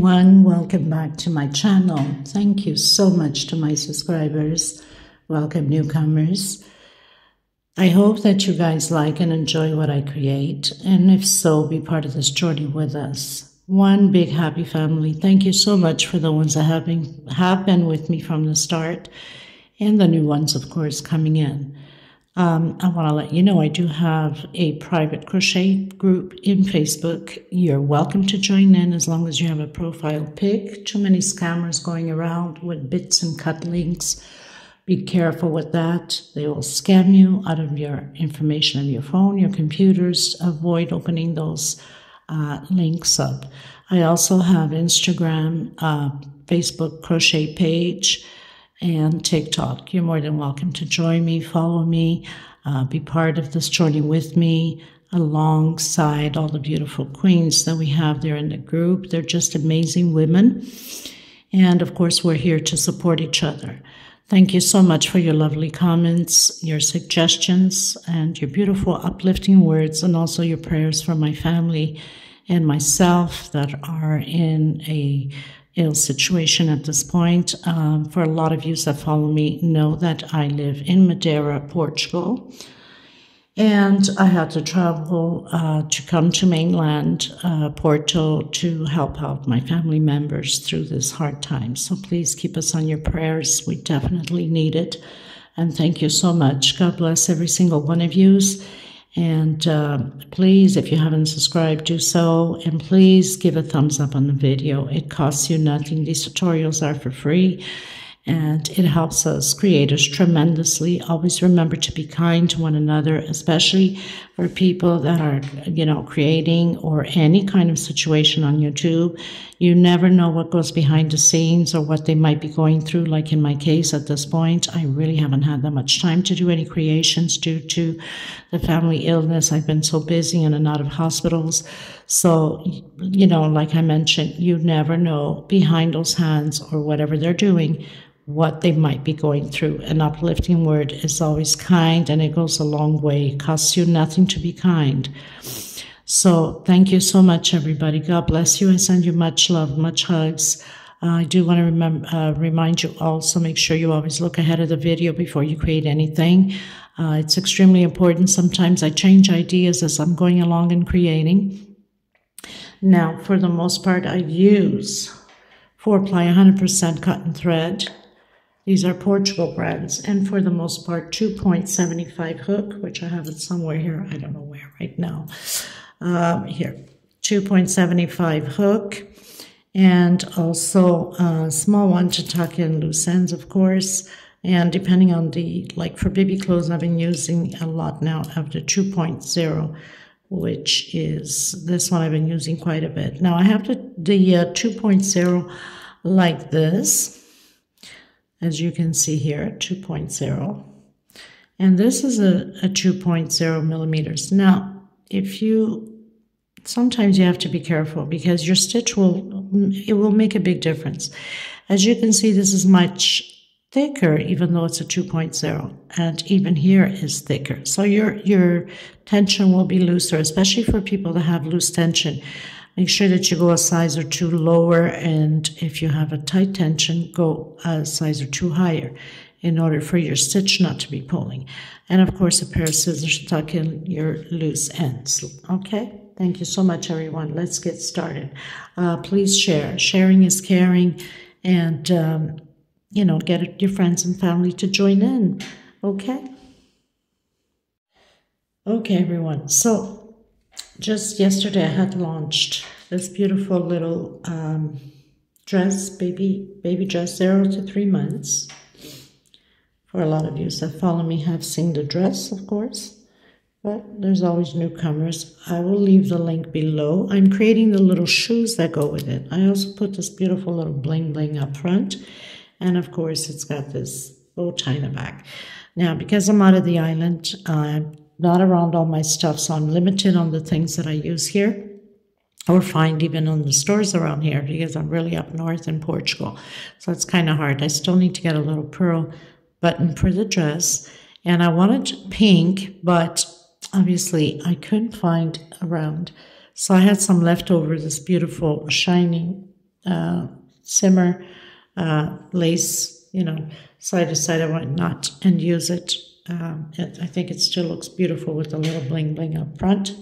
everyone, welcome back to my channel. Thank you so much to my subscribers. Welcome newcomers. I hope that you guys like and enjoy what I create, and if so, be part of this journey with us. One big happy family. Thank you so much for the ones that have been with me from the start, and the new ones, of course, coming in. I want to let you know I do have a private crochet group in Facebook. You're welcome to join in as long as you have a profile pic. Too many scammers going around with bits and cut links. Be careful with that. They will scam you out of your information of your phone, your computers. Avoid opening those links up. I also have Instagram, Facebook crochet page, and TikTok. You're more than welcome to join me, follow me, be part of this journey with me, alongside all the beautiful queens that we have there in the group. They're just amazing women. And of course, we're here to support each other. Thank you so much for your lovely comments, your suggestions, and your beautiful uplifting words, and also your prayers for my family and myself that are in a ill situation at this point. For a lot of you that follow me know that I live in Madeira, Portugal, and I had to travel to come to mainland Porto to help out my family members through this hard time. So please keep us on your prayers. We definitely need it. And thank you so much. God bless every single one of you. And please, if you haven't subscribed, do so. And please give a thumbs up on the video. It costs you nothing. These tutorials are for free. And it helps us creators tremendously. Always remember to be kind to one another, especially for people that are, creating or any kind of situation on YouTube. You never know what goes behind the scenes or what they might be going through. Like in my case at this point, I really haven't had that much time to do any creations due to the family illness. I've been so busy in and out of hospitals. So, like I mentioned, you never know behind those hands or whatever they're doing, what they might be going through. An uplifting word is always kind, and it goes a long way. It costs you nothing to be kind. So thank you so much, everybody. God bless you. I send you much love, much hugs. I do want to remind you also, make sure you always look ahead of the video before you create anything. It's extremely important. Sometimes I change ideas as I'm going along and creating. Now, for the most part, I use 4-ply 100% cotton thread. These are Portugal brands, and for the most part, 2.75 hook, which I have it somewhere here. I don't know where right now. Here, 2.75 hook, and also a small one to tuck in loose ends, of course. And depending on for baby clothes, I've been using a lot now of the 2.0, which is this one I've been using quite a bit. Now I have the 2.0 like this. As you can see here, 2.0. And this is a 2.0 millimeters. Now, sometimes you have to be careful because your stitch will make a big difference. As you can see, this is much thicker, even though it's a 2.0. And even here is thicker. So your tension will be looser, especially for people that have loose tension. Make sure that you go a size or two lower, and if you have a tight tension, go a size or two higher in order for your stitch not to be pulling. And of course, a pair of scissors to tuck in your loose ends. Okay? Thank you so much, everyone. Let's get started. Please share. Sharing is caring, and, get your friends and family to join in. Okay? Okay, everyone. So, just yesterday, I had launched this beautiful little dress, baby dress, 0 to 3 months. For a lot of you that follow me have seen the dress, of course, but there's always newcomers. I will leave the link below. I'm creating the little shoes that go with it. I also put this beautiful little bling bling up front, and of course, it's got this bow tie in the back. Now, because I'm out of the island, not around all my stuff, so I'm limited on the things that I use here or find even on the stores around here because I'm really up north in Portugal. So it's kind of hard. I still need to get a little pearl button for the dress, and I wanted pink, but obviously I couldn't find around. So I had some leftover, this beautiful shining simmer lace, you know, side to side. I want not and use it. I think it still looks beautiful with a little bling bling up front.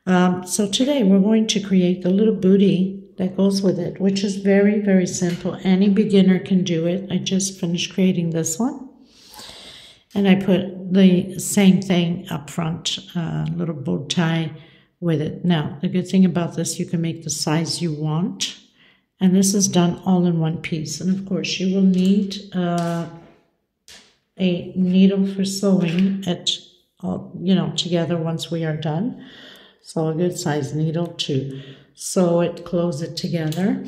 So today we're going to create the little booty that goes with it, which is very, very simple. Any beginner can do it. I just finished creating this one. And I put the same thing up front, little bow tie with it. Now, the good thing about this, you can make the size you want. And this is done all in one piece. And of course, you will need a needle for sewing it all, you know, together once we are done. So a good size needle to sew it, close it together.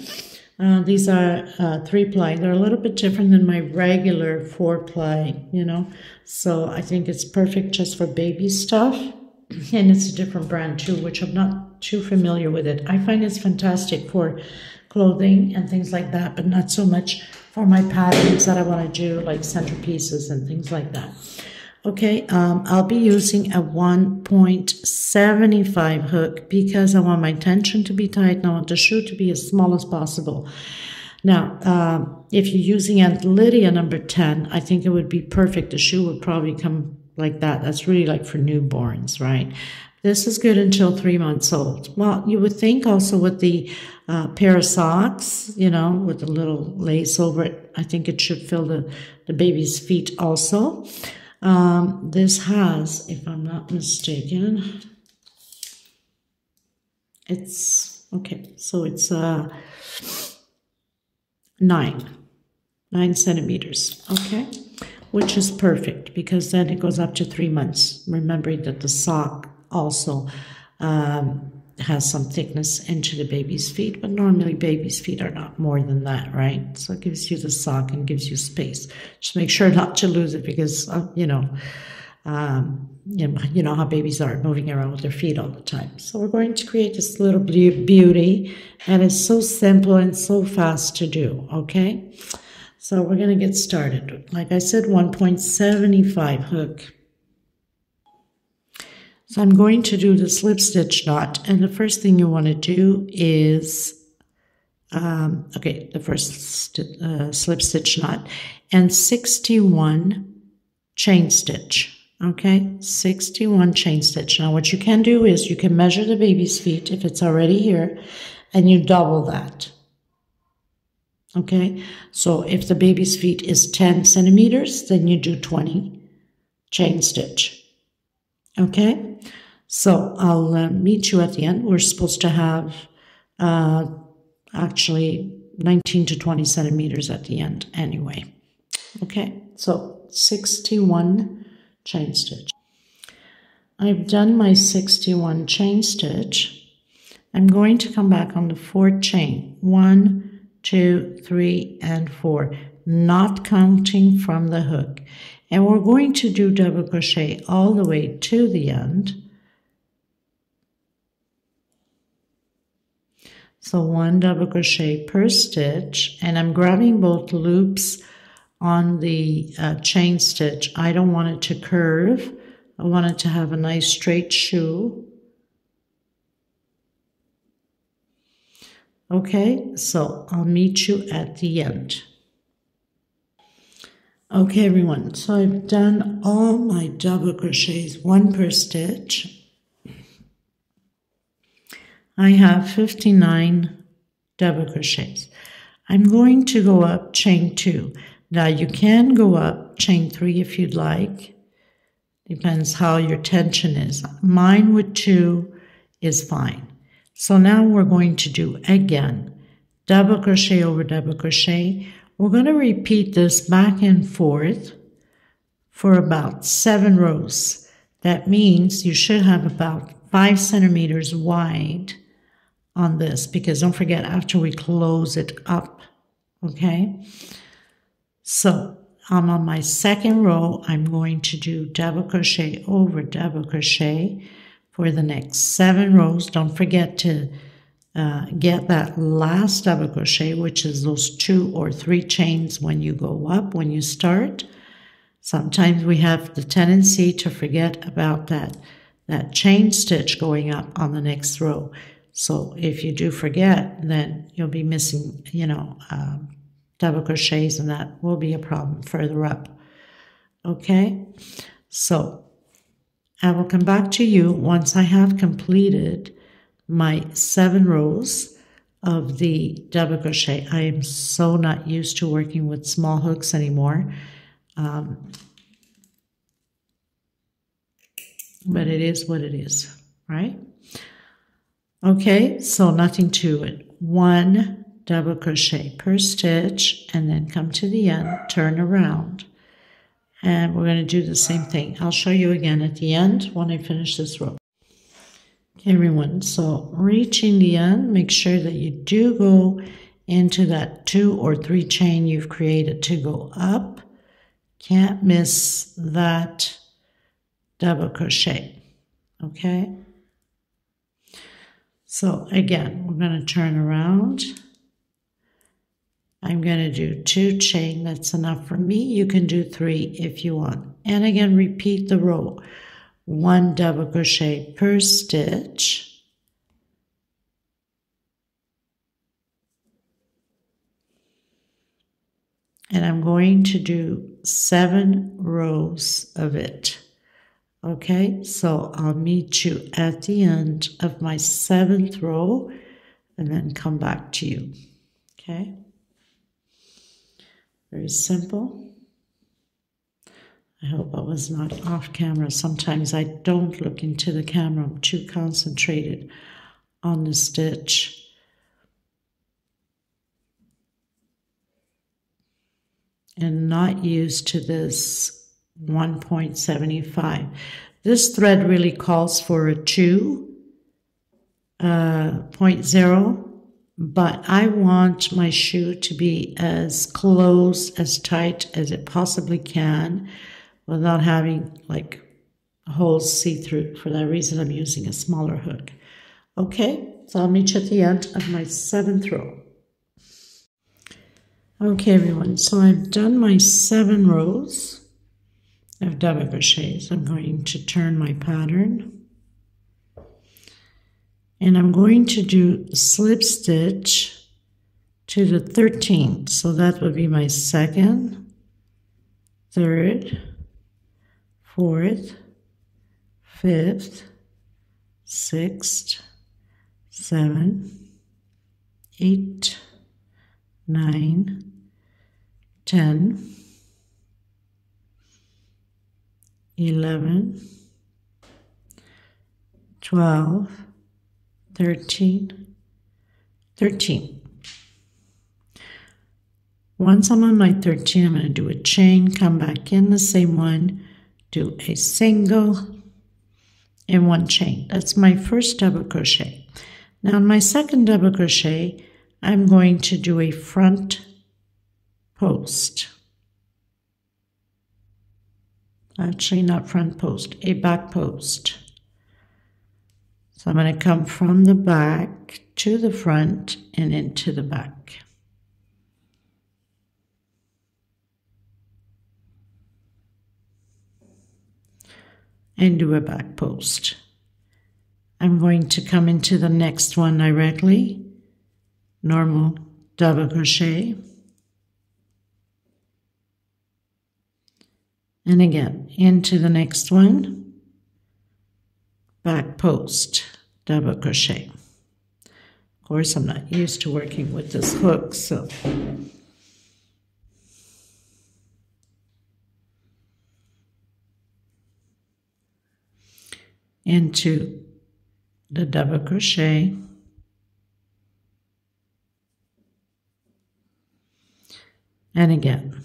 These are 3-ply. They're a little bit different than my regular 4-ply, you know. So I think it's perfect just for baby stuff. And it's a different brand too, which I'm not too familiar with it. I find it's fantastic for clothing and things like that, but not so much for my patterns that I want to do, like centerpieces and things like that. Okay, I'll be using a 1.75 hook because I want my tension to be tight and I want the shoe to be as small as possible. Now, if you're using Aunt Lydia number 10, I think it would be perfect. The shoe would probably come like that. That's really like for newborns, right? This is good until 3 months old. Well, you would think also with the pair of socks, you know, with a little lace over it, I think it should fill the baby's feet also. This has, if I'm not mistaken, it's, okay, so it's 9 centimeters, okay, which is perfect because then it goes up to 3 months. Remembering that the sock also has some thickness into the baby's feet, but normally baby's feet are not more than that, right? So it gives you the sock and gives you space. Just make sure not to lose it because, you know how babies are moving around with their feet all the time. So we're going to create this little beauty, and it's so simple and so fast to do, okay? So we're going to get started. Like I said, 1.75 hook. So I'm going to do the slip stitch knot, and the first thing you want to do is, the first slip stitch knot, and 61 chain stitch, okay, 61 chain stitch. Now what you can do is you can measure the baby's feet if it's already here, and you double that, okay? So if the baby's feet is 10 centimeters, then you do 20 chain stitch. Okay, so I'll meet you at the end. We're supposed to have actually 19 to 20 centimeters at the end anyway. Okay, so 61 chain stitch. I've done my 61 chain stitch. I'm going to come back on the 4th chain. 1, 2, 3, and 4, not counting from the hook. And we're going to do double crochet all the way to the end. So 1 double crochet per stitch, and I'm grabbing both loops on the chain stitch. I don't want it to curve. I want it to have a nice straight shoe. Okay, so I'll meet you at the end. Okay, everyone, so I've done all my double crochets, 1 per stitch. I have 59 double crochets. I'm going to go up chain 2. Now you can go up chain 3 if you'd like. Depends how your tension is. Mine with 2 is fine. So now we're going to do again double crochet over double crochet. We're going to repeat this back and forth for about 7 rows. That means you should have about 5 centimeters wide on this, because don't forget, after we close it up, okay? So I'm on my 2nd row. I'm going to do double crochet over double crochet for the next 7 rows. Don't forget to get that last double crochet, which is those 2 or 3 chains when you go up, when you start. Sometimes we have the tendency to forget about that chain stitch going up on the next row. So if you do forget, then you'll be missing, double crochets, and that will be a problem further up. Okay, so I will come back to you once I have completed my 7 rows of the double crochet. I am so not used to working with small hooks anymore, but it is what it is, right? Okay, so nothing to it. 1 double crochet per stitch, and then come to the end, turn around, and we're going to do the same thing. I'll show you again at the end when I finish this row. Okay, everyone, so reaching the end, make sure that you do go into that 2 or 3 chain you've created to go up. Can't miss that double crochet. Okay, so again, we're going to turn around. I'm going to do 2 chain. That's enough for me. You can do 3 if you want. And again, repeat the row. 1 double crochet per stitch. And I'm going to do 7 rows of it. Okay, so I'll meet you at the end of my 7th row and then come back to you. Okay. Very simple. I hope I was not off camera. Sometimes I don't look into the camera. I'm too concentrated on the stitch. And not used to this 1.75. This thread really calls for a 2.0. But I want my shoe to be as close, as tight as it possibly can without having like holes see-through. For that reason, I'm using a smaller hook. Okay, so I'll meet you at the end of my 7th row. Okay, everyone, so I've done my 7 rows of double crochets. I'm going to turn my pattern. And I'm going to do slip stitch to the 13th. So that would be my 2nd, 3rd, 4th, 5th, 6th, 7th, 8th, 9th, 10th, 11th, 12th, 13. Once I'm on my 13, I'm going to do a chain, come back in the same one, do a single and 1 chain. That's my first double crochet. Now in my 2nd double crochet, I'm going to do a front post. Actually, not front post, a back post. So I'm going to come from the back to the front and into the back. And do a back post. I'm going to come into the next one directly, normal double crochet. And again, into the next one. Back post, double crochet. Of course, I'm not used to working with this hook, so into the double crochet, and again.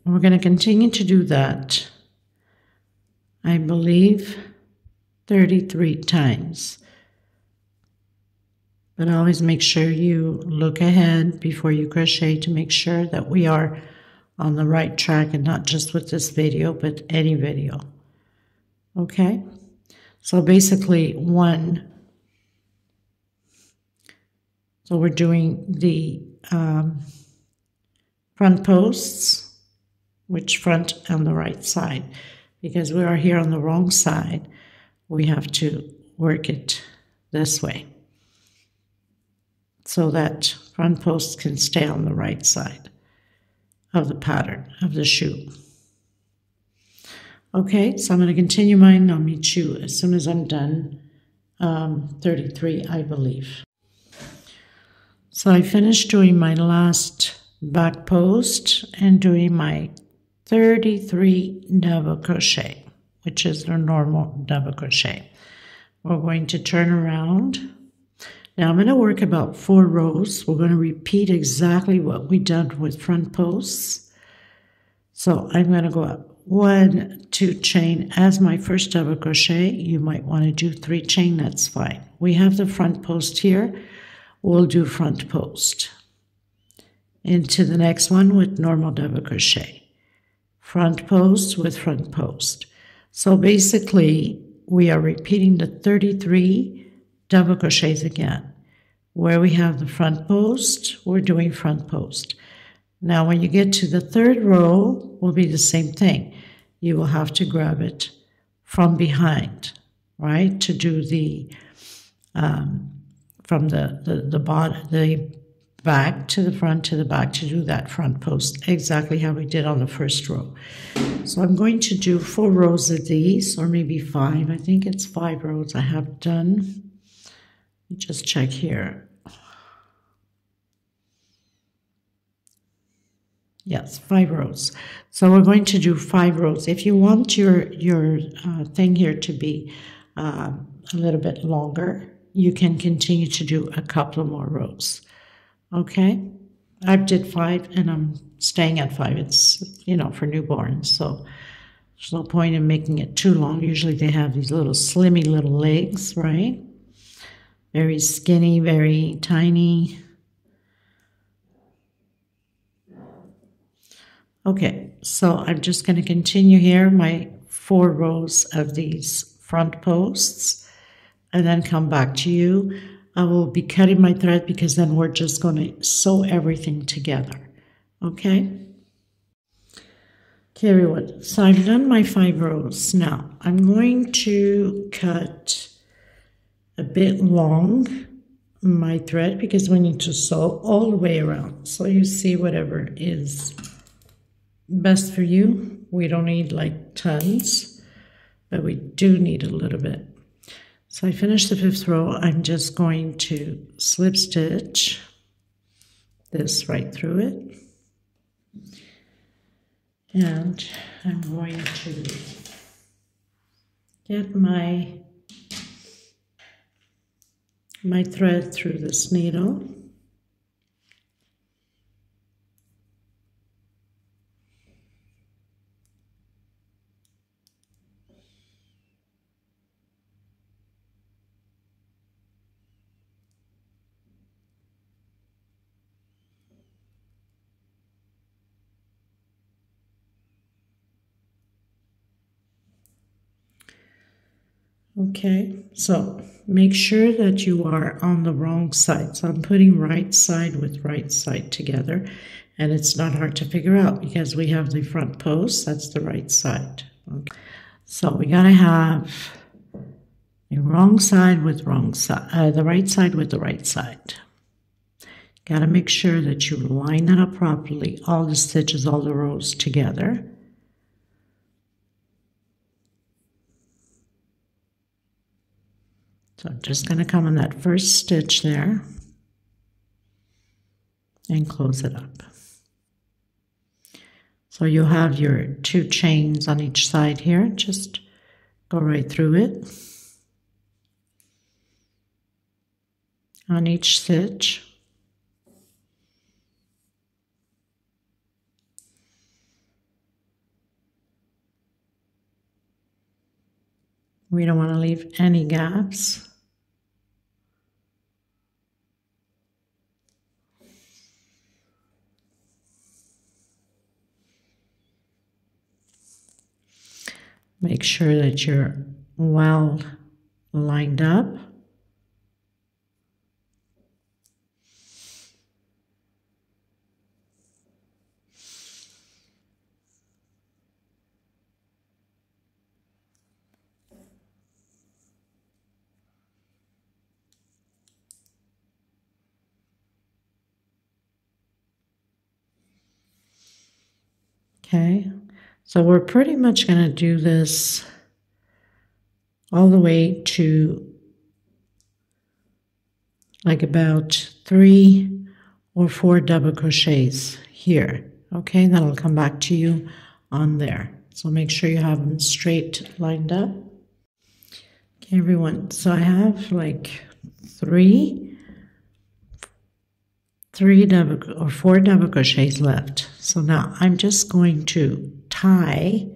We're going to continue to do that, I believe, 33 times. But always make sure you look ahead before you crochet to make sure that we are on the right track, and not just with this video, but any video. Okay? So basically so we're doing the front posts, which front on the right side. Because we are here on the wrong side, we have to work it this way so that front post can stay on the right side of the pattern of the shoe. Okay, so I'm going to continue mine. I'll meet you as soon as I'm done 33, I believe. So I finished doing my last back post and doing my 33 double crochet, which is the normal double crochet. We're going to turn around. Now I'm going to work about 4 rows. We're going to repeat exactly what we did with front posts. So I'm going to go up 1, 2 chain as my first double crochet. You might want to do 3 chain, that's fine. We have the front post here. We'll do front post into the next one with normal double crochet. Front post with front post. So basically we are repeating the 33 double crochets again. Where we have the front post, we're doing front post. Now when you get to the 3rd row, will be the same thing. You will have to grab it from behind, right? To do the from the bottom, the back to the front to the back to do that front post, exactly how we did on the 1st row. So I'm going to do 4 rows of these, or maybe 5. I think it's 5 rows I have done. Let me just check here. Yes, 5 rows. So we're going to do 5 rows. If you want your thing here to be a little bit longer, you can continue to do a couple more rows. Okay? I did 5 and I'm staying at 5. It's, you know, for newborns, so there's no point in making it too long. Usually they have these little slimmy little legs, right? Very skinny, very tiny. Okay, so I'm just going to continue here my 4 rows of these front posts and then come back to you. I will be cutting my thread because then we're just going to sew everything together. Okay? Okay, everyone. So I've done my 5 rows. Now I'm going to cut a bit long my thread because we need to sew all the way around. So you see whatever is best for you. We don't need like tons, but we do need a little bit. So I finished the 5th row. I'm just going to slip stitch this right through it. And I'm going to get my thread through this needle. Okay, so make sure that you are on the wrong side. So I'm putting right side with right side together, and it's not hard to figure out because we have the front post, that's the right side. Okay. So we gotta have the wrong side with wrong side, the right side with the right side. Gotta make sure that you line that up properly, all the stitches, all the rows together. So I'm just going to come on that first stitch there and close it up. So you'll have your 2 chains on each side here. Just go right through it on each stitch. We don't want to leave any gaps. Make sure that you're well lined up. Okay, so we're pretty much going to do this all the way to like about 3 or 4 double crochets here. Okay, that'll come back to you on there. So make sure you have them straight lined up. Okay, everyone, so I have like 4 double crochets left. So now I'm just going to tie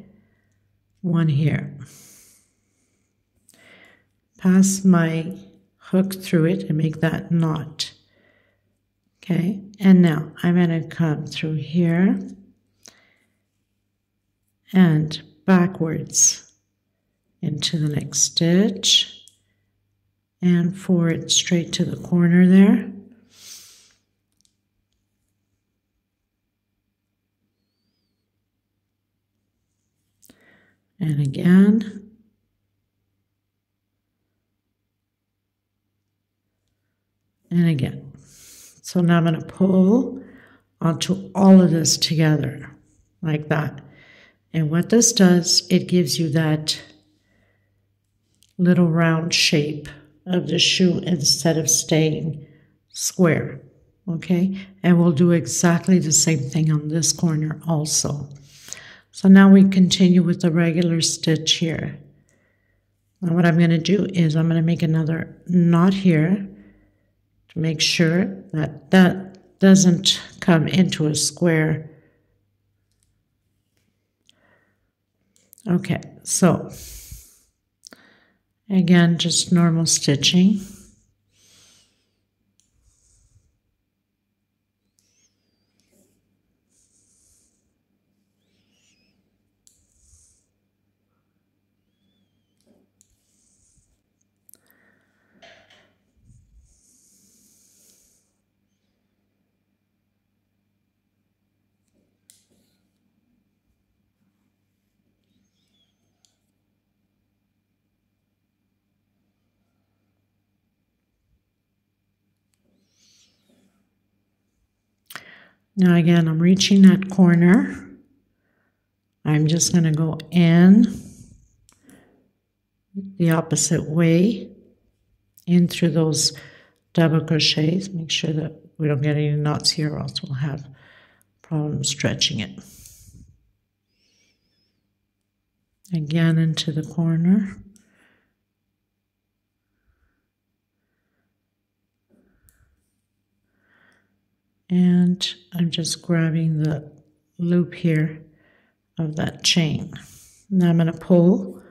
one here, pass my hook through it and make that knot. Okay, and now I'm going to come through here and backwards into the next stitch and forward straight to the corner there. And again, and again. So now I'm going to pull onto all of this together like that. And what this does, it gives you that little round shape of the shoe instead of staying square. Okay, and we'll do exactly the same thing on this corner also. So now we continue with the regular stitch here. Now what I'm going to do is I'm going to make another knot here to make sure that that doesn't come into a square. Okay, so again, just normal stitching. Now again, I'm reaching that corner. I'm just going to go in the opposite way, in through those double crochets. Make sure that we don't get any knots here, or else we'll have problems stretching it. Again, into the corner. And I'm just grabbing the loop here of that chain. Now I'm going to pull.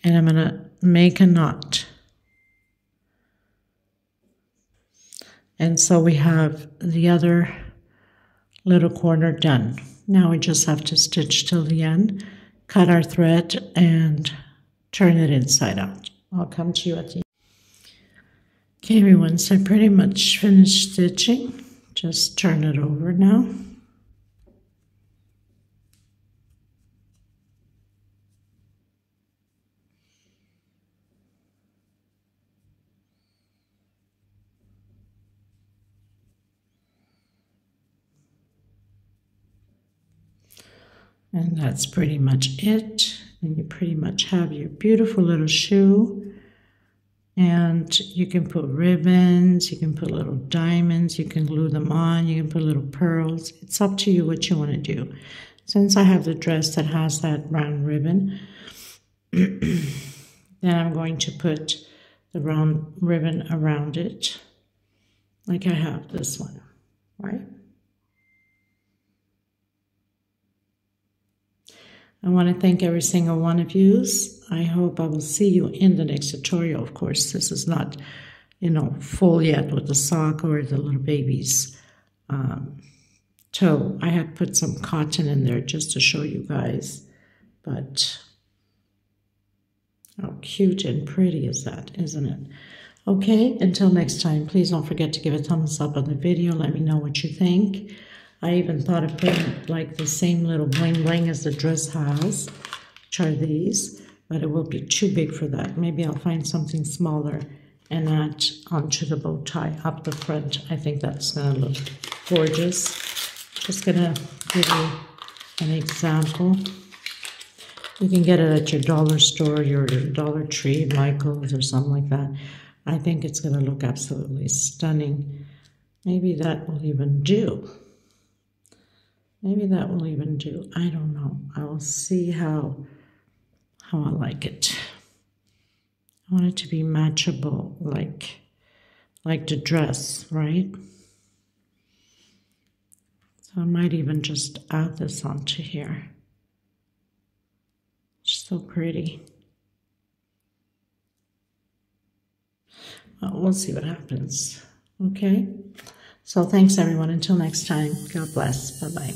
And I'm going to make a knot. And so we have the other little corner done. Now we just have to stitch till the end, cut our thread, and turn it inside out. I'll come to you at the end. Okay, everyone, so I pretty much finished stitching. Just turn it over now. And that's pretty much it. And you pretty much have your beautiful little shoe. And you can put ribbons, you can put little diamonds, you can glue them on, you can put little pearls. It's up to you what you want to do. Since I have the dress that has that round ribbon, then I'm going to put the round ribbon around it, like I have this one, right? I want to thank every single one of you. I hope I will see you in the next tutorial. Of course, this is not, full yet with the sock or the little baby's toe. I had put some cotton in there just to show you guys. But how cute and pretty is that, isn't it? Okay, until next time, please don't forget to give a thumbs up on the video. Let me know what you think. I even thought of putting like the same little bling bling as the dress has, which are these. but it will be too big for that. Maybe I'll find something smaller and add onto the bow tie up the front. I think that's gonna look gorgeous. Just gonna give you an example. You can get it at your dollar store, your Dollar Tree, Michael's, or something like that. I think it's gonna look absolutely stunning. Maybe that will even do. Maybe that will even do. I don't know. I will see how I like it. I want it to be matchable, like the dress, right? So I might even just add this onto here. It's so pretty. Well, we'll see what happens. Okay? So thanks, everyone. Until next time, God bless. Bye-bye.